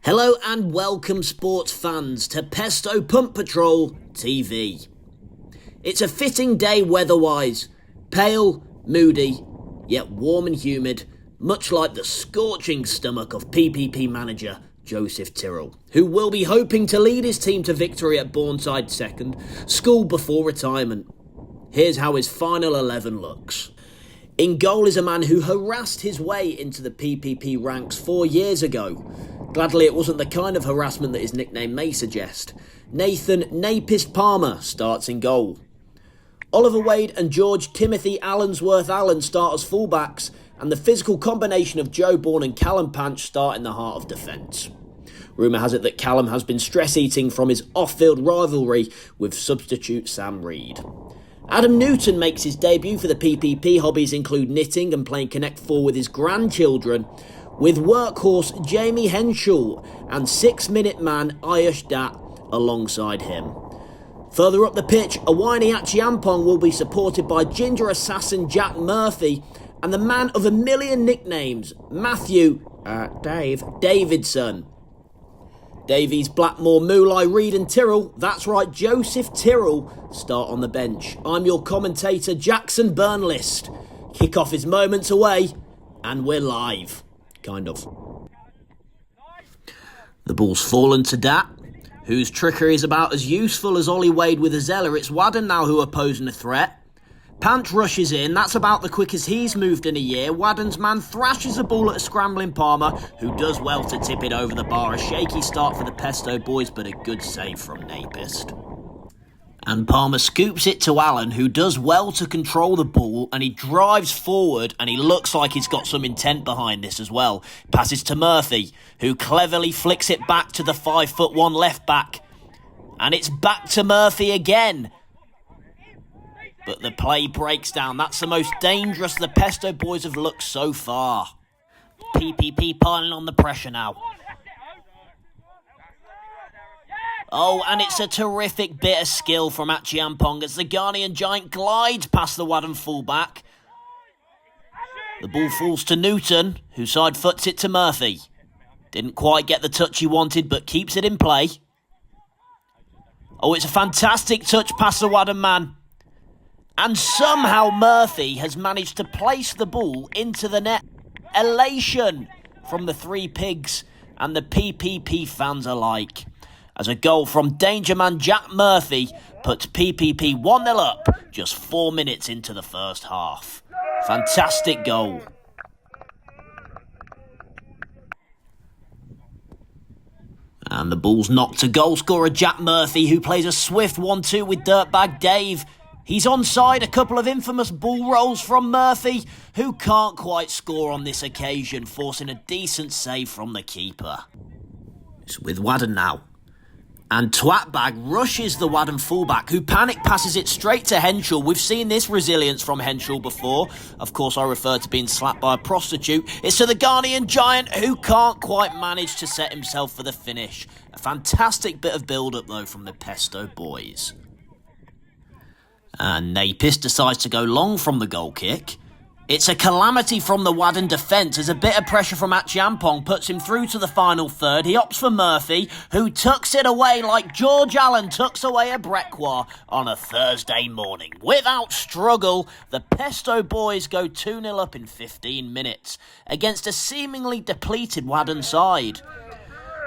Hello and welcome sports fans to Pesto Pump Patrol TV. It's a fitting day weather-wise, pale, moody, yet warm and humid, much like the scorching stomach of PPP manager Joseph Tyrrell, who will be hoping to lead his team to victory at Bournemouth second, school before retirement. Here's how his final 11 looks. In goal is a man who harassed his way into the PPP ranks 4 years ago. Gladly it wasn't the kind of harassment that his nickname may suggest. Nathan Napist Palmer starts in goal. Oliver Wade and George Timothy Allensworth Allen start as fullbacks, and the physical combination of Joe Bourne and Callum Panch start in the heart of defence. Rumour has it that Callum has been stress-eating from his off-field rivalry with substitute Sam Reid. Adam Newton makes his debut for the PPP. Hobbies include knitting and playing Connect 4 with his grandchildren, with workhorse Jamie Henschel and 6-minute man Ayush Dutt alongside him. Further up the pitch, Awani Achiampong will be supported by ginger assassin Jack Murphy and the man of a million nicknames, Dave Davidson. Davies, Blackmore, Moulay, Reid and Tyrrell, that's right, Joseph Tyrrell, start on the bench. I'm your commentator, Jackson Burnlist. Kick-off is moments away, and we're live. Kind of. The ball's fallen to Dat, whose trickery is about as useful as Ollie Wade with a Zeller. It's Wadden now who are posing a threat. Panch rushes in, that's about the quickest he's moved in a year. Wadden's man thrashes a ball at a scrambling Palmer, who does well to tip it over the bar. A shaky start for the Pesto boys, but a good save from Napist. And Palmer scoops it to Allen, who does well to control the ball, and he drives forward, and he looks like he's got some intent behind this as well. Passes to Murphy, who cleverly flicks it back to the 5'1" left back. And it's back to Murphy again. But the play breaks down. That's the most dangerous the Pesto boys have looked so far. PPP piling on the pressure now. Oh, and it's a terrific bit of skill from Achiampong as the Ghanaian giant glides past the Wadden fullback. The ball falls to Newton, who side foots it to Murphy. Didn't quite get the touch he wanted, but keeps it in play. Oh, it's a fantastic touch past the Wadden man. And somehow Murphy has managed to place the ball into the net. Elation from the three pigs and the PPP fans alike, as a goal from danger man Jack Murphy puts PPP 1-0 up just 4 minutes into the first half. Fantastic goal. And the ball's knocked to goal scorer Jack Murphy, who plays a swift 1-2 with Dirtbag Dave. He's onside, a couple of infamous ball rolls from Murphy, who can't quite score on this occasion, forcing a decent save from the keeper. It's with Wadden now. And Twatbag rushes the Wadden fullback, who panic passes it straight to Henschel. We've seen this resilience from Henschel before. Of course, I refer to being slapped by a prostitute. It's to the Ghanaian giant, who can't quite manage to set himself for the finish. A fantastic bit of build-up, though, from the Pesto boys. And Napist decides to go long from the goal kick. It's a calamity from the Wadden defence as a bit of pressure from Achiampong puts him through to the final third. He opts for Murphy, who tucks it away like George Allen tucks away a Brequois on a Thursday morning. Without struggle, the Pesto boys go 2-0 up in 15 minutes against a seemingly depleted Wadden side.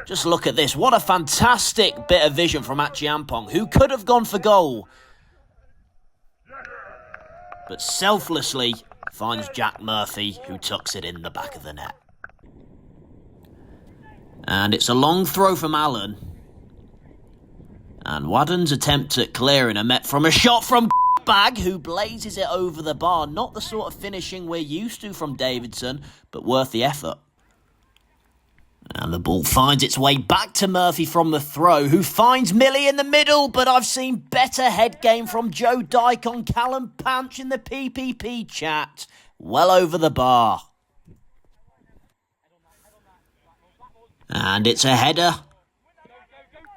Just look at this. What a fantastic bit of vision from Achiampong, who could have gone for goal, but selflessly finds Jack Murphy, who tucks it in the back of the net. And it's a long throw from Allen. And Wadden's attempt at clearing are met from a shot from Bag, who blazes it over the bar. Not the sort of finishing we're used to from Davidson, but worth the effort. And the ball finds its way back to Murphy from the throw, who finds Millie in the middle, but I've seen better head game from Joe Dyke on Callum Panch in the PPP chat. Well over the bar. And it's a header.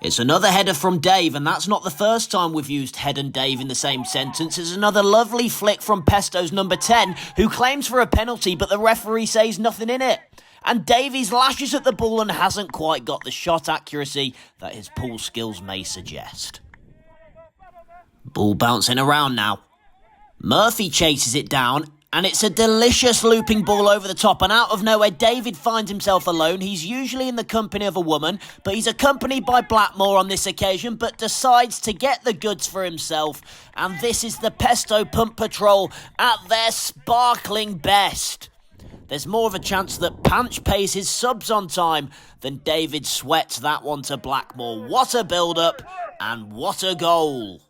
It's another header from Dave, and that's not the first time we've used head and Dave in the same sentence. It's another lovely flick from Pesto's number 10, who claims for a penalty, but the referee says nothing in it. and Davies lashes at the ball and hasn't quite got the shot accuracy that his pool skills may suggest. Ball bouncing around now. Murphy chases it down, and it's a delicious looping ball over the top, and out of nowhere, David finds himself alone. He's usually in the company of a woman, but he's accompanied by Blackmore on this occasion, but decides to get the goods for himself, and this is the Pesto Pump Patrol at their sparkling best. There's more of a chance that Panch pays his subs on time than David sweats that one to Blackmore. What a build-up, and what a goal.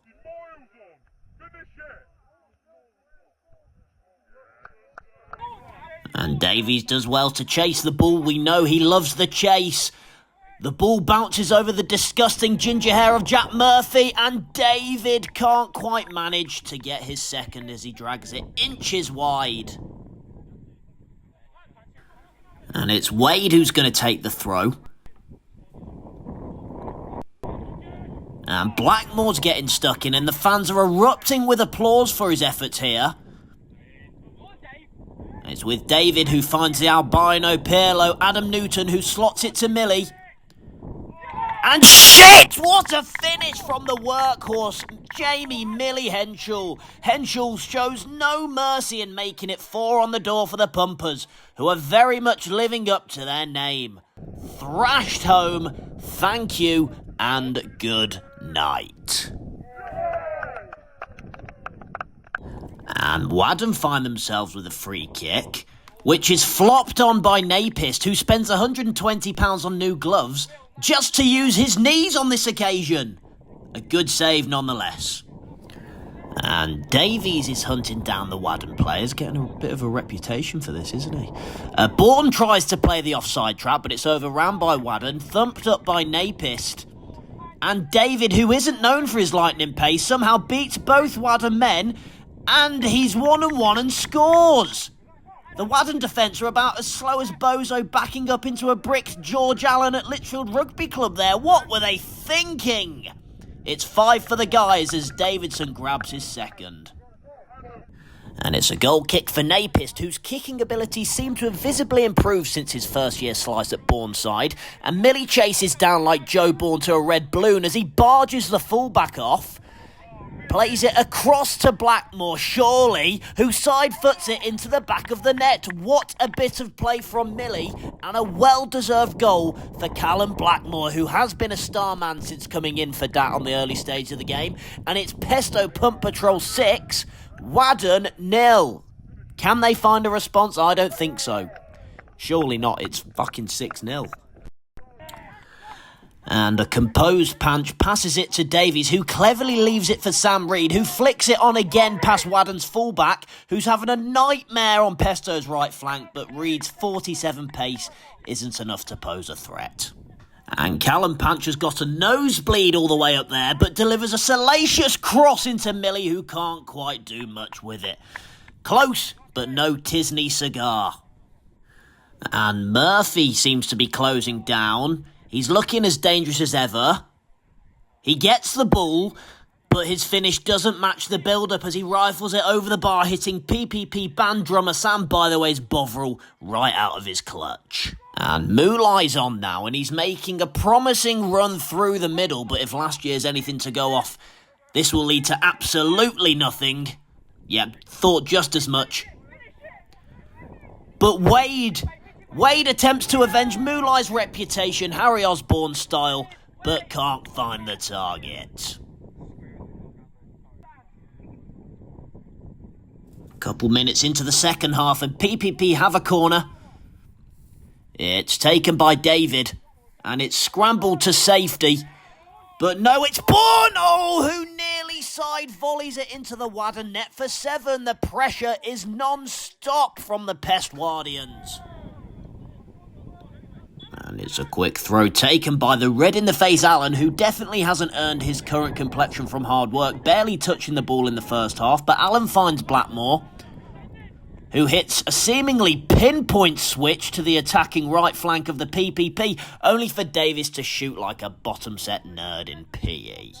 And Davies does well to chase the ball. We know he loves the chase. The ball bounces over the disgusting ginger hair of Jack Murphy, and David can't quite manage to get his second as he drags it inches wide. And it's Wade who's going to take the throw. And Blackmore's getting stuck in, and the fans are erupting with applause for his efforts here. It's with David who finds the albino Pirlo, Adam Newton, who slots it to Millie. And shit! What a finish from the workhorse, Jamie Millie Henschel. Henschel shows no mercy in making it 4 on the door for the Pumpers, who are very much living up to their name. Thrashed home, thank you, and good night. And Wadham find themselves with a free kick, which is flopped on by Napist, who spends £120 on new gloves just to use his knees on this occasion. A good save nonetheless. And Davies is hunting down the Wadham players, getting a bit of a reputation for this, isn't he? Bourne tries to play the offside trap, but it's overran by Wadham, thumped up by Napist. And David, who isn't known for his lightning pace, somehow beats both Wadham men, and he's 1-on-1 and scores. The Wadham defence are about as slow as Bozo backing up into a bricked George Allen at Litchfield Rugby Club there. What were they thinking? It's 5 for the guys as Davidson grabs his second. And it's a goal kick for Napist, whose kicking abilities seem to have visibly improved since his first year slice at Bourne's side. And Millie chases down like Joe Bourne to a red balloon as he barges the fullback off. Plays it across to Blackmore, surely, who side-foots it into the back of the net. What a bit of play from Millie, and a well-deserved goal for Callum Blackmore, who has been a star man since coming in for Dat on the early stage of the game. And it's Pesto Pump Patrol 6, Wadham 0. Can they find a response? I don't think so. Surely not, it's fucking 6-0. And a composed Panch passes it to Davies, who cleverly leaves it for Sam Reed, who flicks it on again past Wadham's fullback, who's having a nightmare on Pesto's right flank, but Reed's 47 pace isn't enough to pose a threat. And Callum Panch has got a nosebleed all the way up there, but delivers a salacious cross into Millie, who can't quite do much with it. Close, but no Tisney cigar. And Murphy seems to be closing down. He's looking as dangerous as ever. He gets the ball, but his finish doesn't match the build-up as he rifles it over the bar, hitting PPP band drummer Sam, by the way's Bovril, right out of his clutch. And Moulai's on now, and he's making a promising run through the middle, but if last year's anything to go off, this will lead to absolutely nothing. Yep, thought just as much. But Wade attempts to avenge Moulai's reputation, Harry Osborne style, but can't find the target. Couple minutes into the second half and PPP have a corner. It's taken by David, and it's scrambled to safety. But no, it's Bourne, who nearly side volleys it into the Wadham net for 7. The pressure is non-stop from the Pestwardians. And it's a quick throw taken by the red-in-the-face Allen, who definitely hasn't earned his current complexion from hard work, barely touching the ball in the first half. But Allen finds Blackmore, who hits a seemingly pinpoint switch to the attacking right flank of the PPP, only for Davis to shoot like a bottom-set nerd in PE.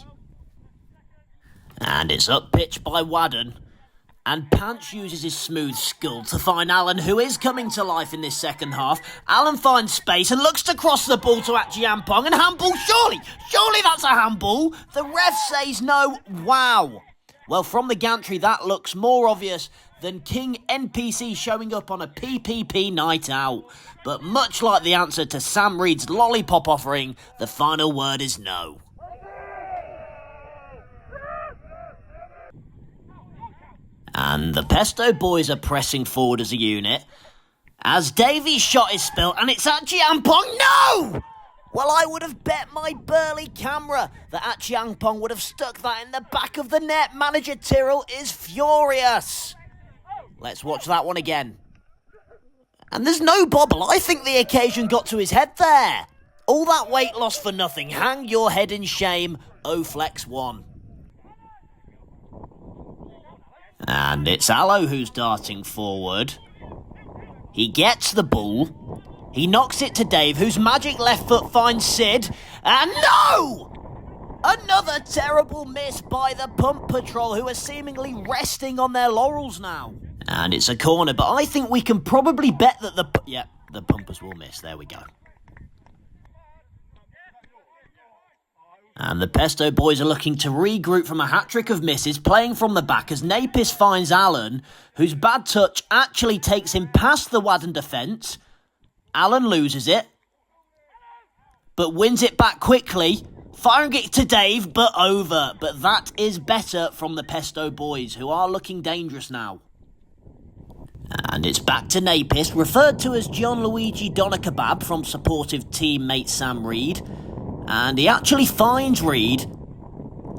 And it's up pitch by Wadham. And Pants uses his smooth skull to find Alan, who is coming to life in this second half. Alan finds space and looks to cross the ball to Achiampong, and handball, surely that's a handball. The ref says no. Wow. Well, from the gantry, that looks more obvious than King NPC showing up on a PPP night out. But much like the answer to Sam Reed's lollipop offering, the final word is no. And the Pesto boys are pressing forward as a unit, as Davy's shot is spilt, and it's Achiampong. No! Well, I would have bet my burly camera that Achiampong would have stuck that in the back of the net. Manager Tyrrell is furious. Let's watch that one again. And there's no bobble. I think the occasion got to his head there. All that weight loss for nothing. Hang your head in shame. Oflex 1. And it's Allo who's darting forward. He gets the ball. He knocks it to Dave, whose magic left foot finds Sid. And no! Another terrible miss by the Pump Patrol, who are seemingly resting on their laurels now. And it's a corner, but I think we can probably bet that the Pumpers will miss. There we go. And the Pesto boys are looking to regroup from a hat-trick of misses, playing from the back as Napis finds Alan, whose bad touch actually takes him past the Wadden defence. Alan loses it, but wins it back quickly, firing it to Dave, but over. But that is better from the Pesto boys, who are looking dangerous now. And it's back to Napis, referred to as John Luigi Doner Kebab from supportive teammate Sam Reed. And he actually finds Reed.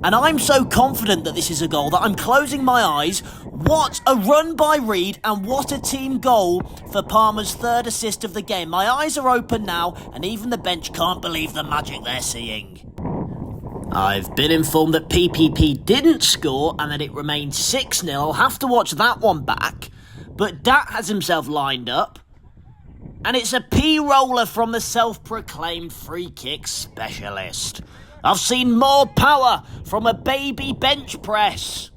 And I'm so confident that this is a goal that I'm closing my eyes. What a run by Reed, and what a team goal for Palmer's third assist of the game. My eyes are open now, and even the bench can't believe the magic they're seeing. I've been informed that PPP didn't score and that it remained 6-0. I'll have to watch that one back. But Dat has himself lined up. And it's a P-roller from the self-proclaimed free-kick specialist. I've seen more power from a baby bench press.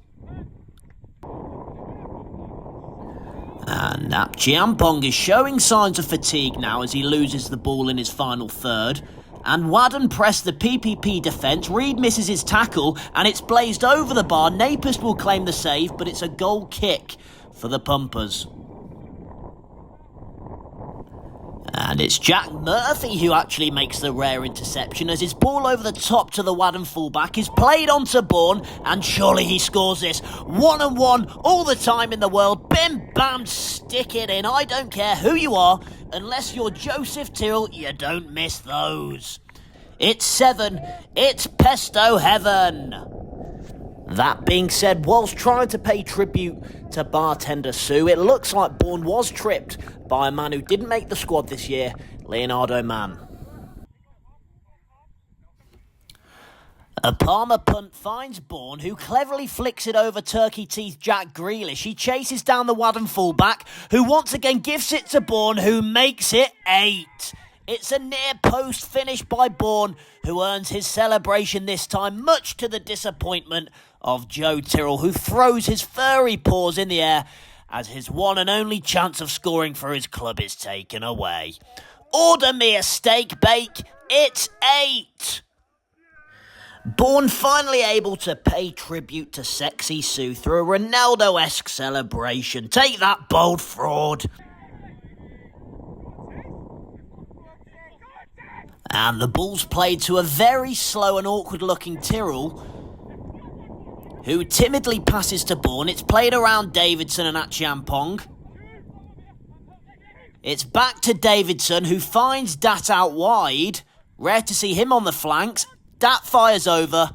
And Achiampong is showing signs of fatigue now as he loses the ball in his final third. And Wadden press the PPP defence. Reed misses his tackle and it's blazed over the bar. Napist will claim the save, but it's a goal kick for the Pumpers. And it's Jack Murphy who actually makes the rare interception as his ball over the top to the Wadden fullback is played onto Bourne, and surely he scores this. 1-on-1 all the time in the world. Bim bam, stick it in. I don't care who you are, unless you're Joseph Tyrrell, you don't miss those. It's 7. It's Pesto heaven. That being said, whilst trying to pay tribute to bartender Sue, it looks like Bourne was tripped by a man who didn't make the squad this year, Leonardo Mann. A Palmer punt finds Bourne, who cleverly flicks it over Turkey Teeth Jack Grealish. He chases down the Wadden fullback, who once again gives it to Bourne, who makes it 8. It's a near-post finish by Bourne, who earns his celebration this time, much to the disappointment of Joe Tyrrell, who throws his furry paws in the air as his one and only chance of scoring for his club is taken away. Order me a steak bake, it's 8! Bourne finally able to pay tribute to Sexy Sue through a Ronaldo-esque celebration. Take that, bold fraud! And the ball's played to a very slow and awkward-looking Tyrrell, who timidly passes to Bourne. It's played around Davidson and Achiampong. It's back to Davidson, who finds Dat out wide. Rare to see him on the flanks. Dat fires over,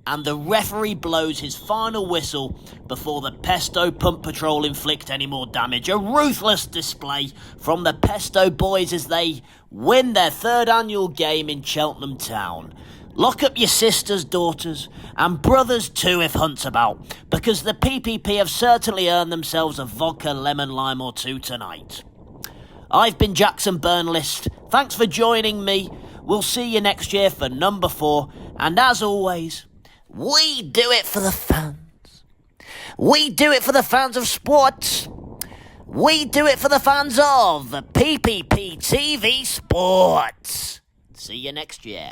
and the referee blows his final whistle before the Pesto Pump Patrol inflict any more damage. A ruthless display from the Pesto boys as they win their third annual game in Cheltenham Town. Lock up your sisters, daughters, and brothers too if Hunt's about, because the PPP have certainly earned themselves a vodka lemon lime or two tonight. I've been Jackson Burnlist. Thanks for joining me. We'll see you next year for number 4, and as always, we do it for the fans. We do it for the fans of sports. We do it for the fans of PPP TV Sports. See you next year.